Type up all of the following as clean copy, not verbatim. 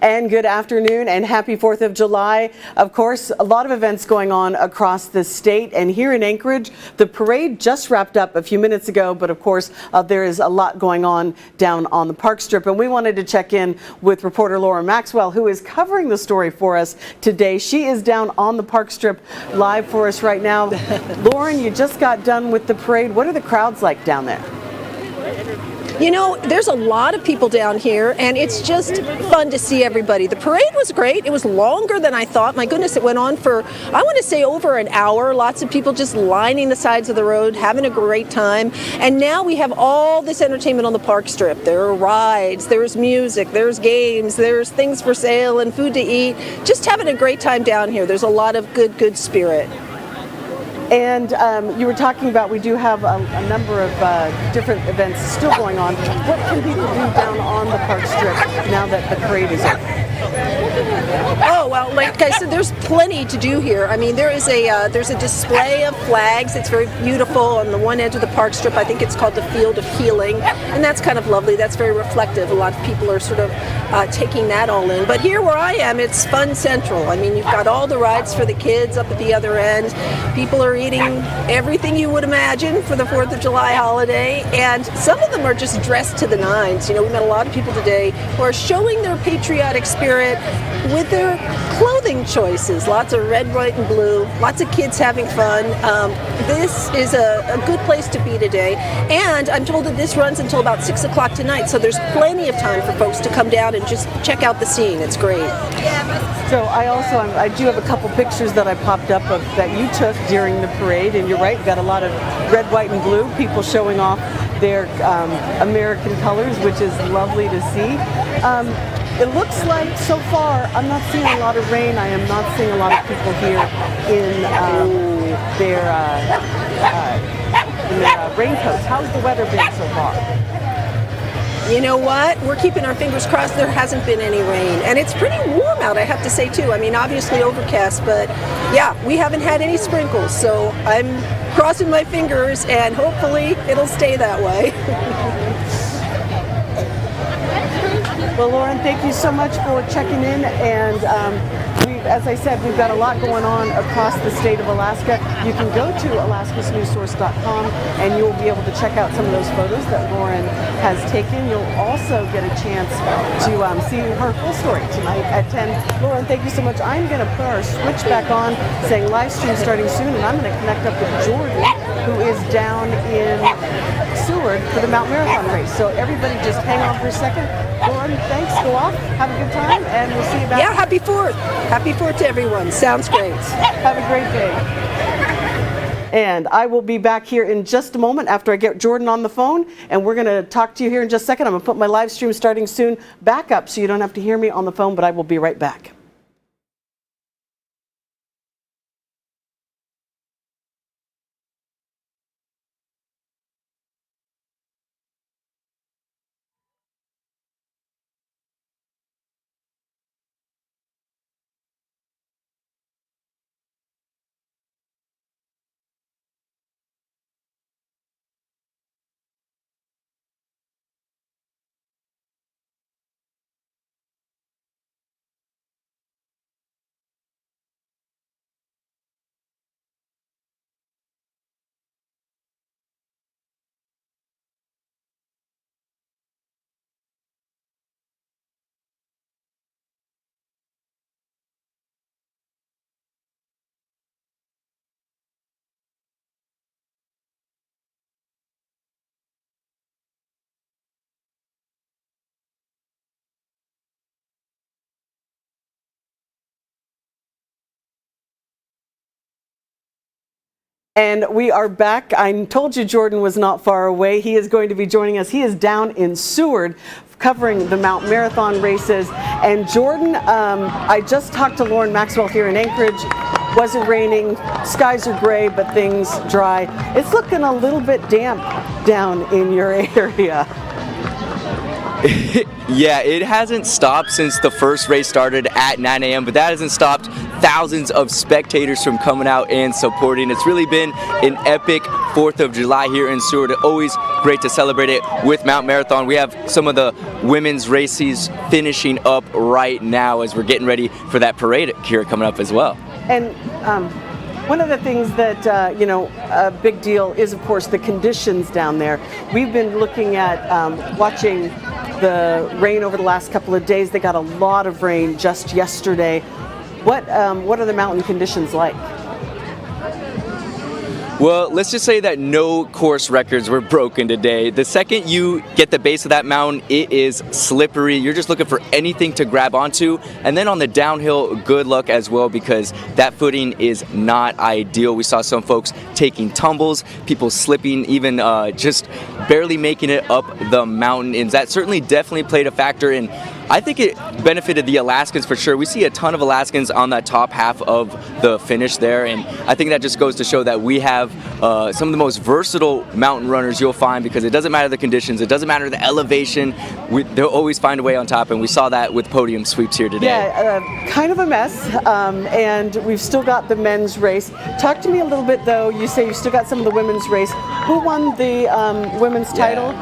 And good afternoon and happy 4th of July. Of course, a lot of events going on across the state, and here in Anchorage, the parade just wrapped up a few minutes ago, but of course, there is a lot going on down on the Park Strip, and we wanted to check in with reporter Maxwell, who is covering the story for us today. She is down on the Park Strip live for us right now. Lauren, you just got done with the parade. What are the crowds like down there? You know, there's a lot of people down here, and it's just fun to see everybody. The parade was great. It was longer than I thought. My goodness, it went on for, I want to say, over an hour. Lots of people just lining the sides of the road, having a great time. And now we have all this entertainment on the Park Strip. There are rides, there's music, there's games, there's things for sale and food to eat. Just having a great time down here. There's a lot of good spirit. And you were talking about, we do have a number of different events still going on. What can people do down on the Park Strip now that the parade is over? Oh, well, like I said, there's plenty to do here. I mean, there's a display of flags. It's very beautiful on the one edge of the Park Strip. I think it's called the Field of Healing, and that's kind of lovely. That's very reflective. A lot of people are sort of taking that all in. But here where I am, it's Fun Central. I mean, you've got all the rides for the kids up at the other end. People are eating everything you would imagine for the 4th of July holiday, and some of them are just dressed to the nines. You know, we met a lot of people today who are showing their patriotic spirit with their clothing choices. Lots of red, white, and blue. Lots of kids having fun. This is a good place to be today, and I'm told that this runs until about 6 o'clock tonight, so there's plenty of time for folks to come down and just check out the scene. It's great. So I do have a couple pictures that I popped up of that you took during the parade, and you're right, you've got a lot of red, white, and blue, people showing off their American colors, which is lovely to see. It looks like so far I'm not seeing a lot of rain. I am not seeing a lot of people here in their raincoats. How's the weather been so far? You know what? We're keeping our fingers crossed. There hasn't been any rain. And it's pretty warm out, I have to say, too. I mean, obviously overcast, but yeah, we haven't had any sprinkles. So I'm crossing my fingers, and hopefully it'll stay that way. Well, Lauren, thank you so much for checking in. And as I said, we've got a lot going on across the state of Alaska. You can go to alaskasnewssource.com and you'll be able to check out some of those photos that Lauren has taken. You'll also get a chance to see her full story tonight at 10. Lauren, thank you so much. I'm going to put our switch back on, saying live stream starting soon, and I'm going to connect up with Jordan, who is down in Seward for the Mount Marathon race. So everybody just hang on for a second. Lauren, thanks. Go off. Have a good time, and we'll see you back. Yeah, happy 4th. Happy 4th to everyone. Sounds great. Have a great day. And I will be back here in just a moment after I get Jordan on the phone, and we're going to talk to you here in just a second. I'm going to put my live stream starting soon back up so you don't have to hear me on the phone, but I will be right back. And we are back. I told you Jordan was not far away. He is going to be joining us. He is down in Seward covering the Mount Marathon races. And Jordan, I just talked to Lauren Maxwell here in Anchorage. Wasn't raining, skies are gray, but things dry. It's looking a little bit damp down in your area. Yeah, it hasn't stopped since the first race started at 9 a.m., but that hasn't stopped thousands of spectators from coming out and supporting. It's really been an epic 4th of July here in Seward. Always great to celebrate it with Mount Marathon. We have some of the women's races finishing up right now as we're getting ready for that parade here coming up as well. And one of the things that, a big deal is, of course, the conditions down there. We've been looking at watching the rain over the last couple of days. They got a lot of rain just yesterday. What are the mountain conditions like? Well, let's just say that no course records were broken today. The second you get the base of that mountain, it is slippery. You're just looking for anything to grab onto. And then on the downhill, good luck as well, because that footing is not ideal. We saw some folks taking tumbles, people slipping, even just barely making it up the mountain. And that certainly definitely played a factor in. I think it benefited the Alaskans for sure. We see a ton of Alaskans on that top half of the finish there, and I think that just goes to show that we have some of the most versatile mountain runners you'll find, because it doesn't matter the conditions, it doesn't matter the elevation, they'll always find a way on top, and we saw that with podium sweeps here today. Yeah, kind of a mess, and we've still got the men's race. Talk to me a little bit, though. You say you still got some of the women's race. Who won the women's title?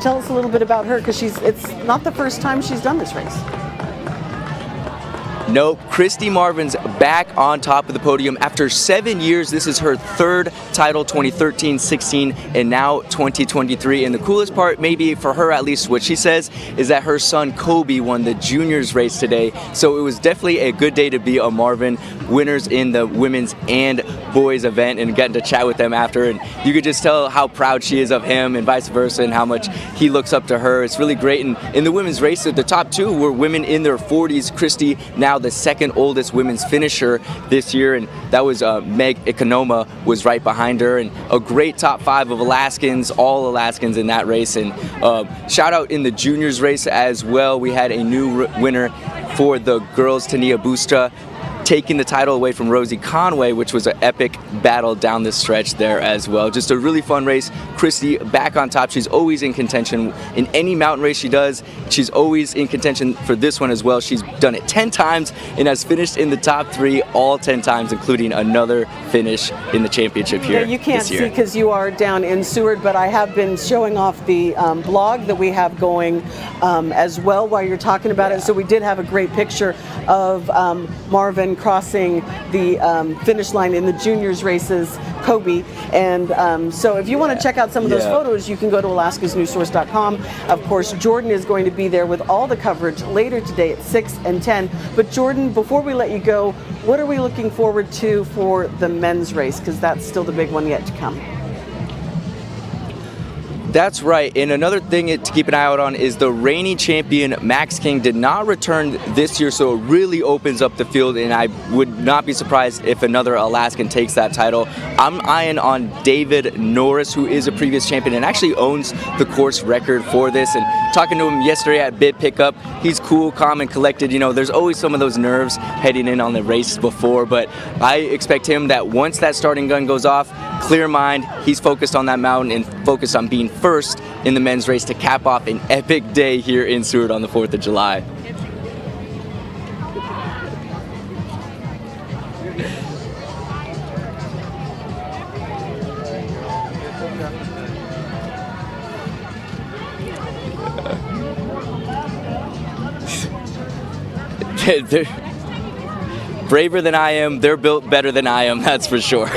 Tell us a little bit about her, because it's not the first time she's done this race. Nope, Christy Marvin's back on top of the podium after 7 years. This is her third title, 2013, 16, and now 2023. And the coolest part, maybe for her at least, what she says, is that her son Kobe won the juniors race today. So it was definitely a good day to be a Marvin. Winners in the women's and boys event, and getting to chat with them after. And you could just tell how proud she is of him and vice versa, and how much he looks up to her. It's really great. And in the women's race, the top two were women in their 40s. Christy, now the second oldest women's finisher this year, and that was Meg Ekonoma was right behind her, and a great top 5 of Alaskans, all Alaskans in that race. And shout out in the juniors race as well. We had a new winner for the girls, Tania Bustra, taking the title away from Rosie Conway, which was an epic battle down the stretch there as well. Just a really fun race. Christy back on top. She's always in contention in any mountain race she does. She's always in contention for this one as well. She's done it 10 times and has finished in the top 3 all 10 times, including another finish in the championship here. Yeah, you can't see because you are down in Seward, but I have been showing off the blog that we have going as well while you're talking about it. So we did have a great picture of Marvin crossing the finish line in the juniors races, Kobe. And so if you want to check out some of those photos, you can go to alaskasnewssource.com. Of course, Jordan is going to be there with all the coverage later today at 6 and 10. But Jordan, before we let you go, what are we looking forward to for the men's race? Because that's still the big one yet to come. That's right. And another thing to keep an eye out on is the reigning champion, Max King, did not return this year, so it really opens up the field, and I would not be surprised if another Alaskan takes that title. I'm eyeing on David Norris, who is a previous champion and actually owns the course record for this. And talking to him yesterday at bid pickup, he's cool, calm, and collected. You know, there's always some of those nerves heading in on the race before, but I expect him that once that starting gun goes off, clear mind, he's focused on that mountain and focused on being first in the men's race to cap off an epic day here in Seward on the 4th of July. They're braver than I am, they're built better than I am, that's for sure.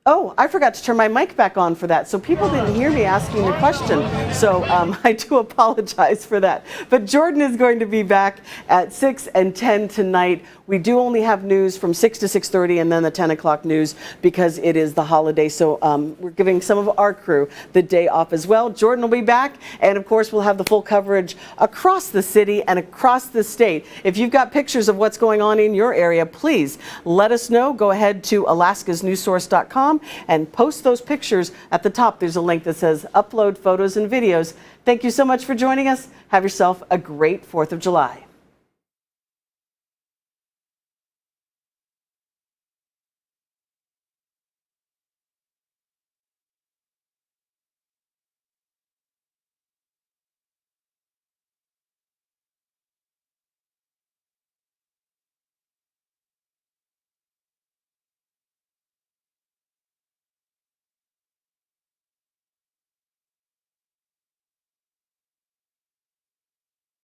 Oh, I forgot to turn my mic back on for that, so people didn't hear me asking the question. So I do apologize for that. But Jordan is going to be back at 6 and 10 tonight. We do only have news from 6 to 6:30 and then the 10 o'clock news because it is the holiday. So we're giving some of our crew the day off as well. Jordan will be back, and of course we'll have the full coverage across the city and across the state. If you've got pictures of what's going on in your area, please let us know. Go ahead to alaskasnewssource.com and post those pictures. At the top, there's a link that says upload photos and videos. Thank you so much for joining us. Have yourself a great 4th of July.